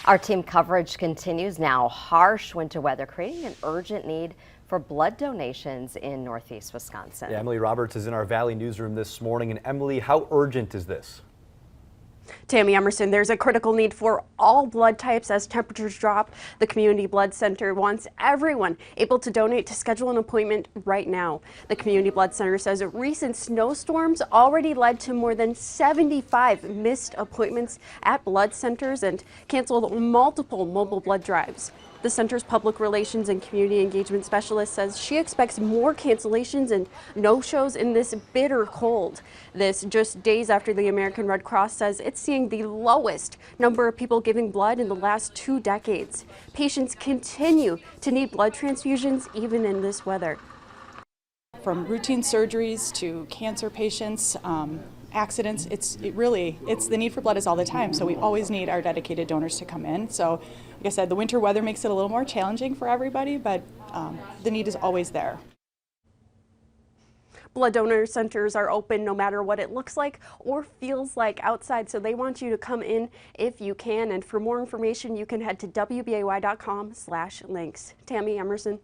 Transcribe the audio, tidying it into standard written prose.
Our team coverage continues now. Harsh winter weather creating an urgent need for blood donations in Northeast Wisconsin. Yeah, Emily Roberts is in our Valley newsroom this morning. And Emily, how urgent is this? Tammy Emerson, there's a critical need for all blood types as temperatures drop. The Community Blood Center wants everyone able to donate to schedule an appointment right now. The Community Blood Center says recent snowstorms already led to more than 75 missed appointments at blood centers and canceled multiple mobile blood drives. The center's public relations and community engagement specialist says she expects more cancellations and no-shows in this bitter cold. This just days after the American Red Cross says it's seeing the lowest number of people giving blood in the last 2 decades. Patients continue to need blood transfusions even in this weather. From routine surgeries to cancer patients, accidents, it's the need for blood is all the time, so we always need our dedicated donors to come in. So like I said, the winter weather makes it a little more challenging for everybody, but the need is always there. Blood donor centers are open no matter what it looks like or feels like outside, so they want you to come in if you can. And for more information, you can head to wbay.com/links. Tammy Emerson.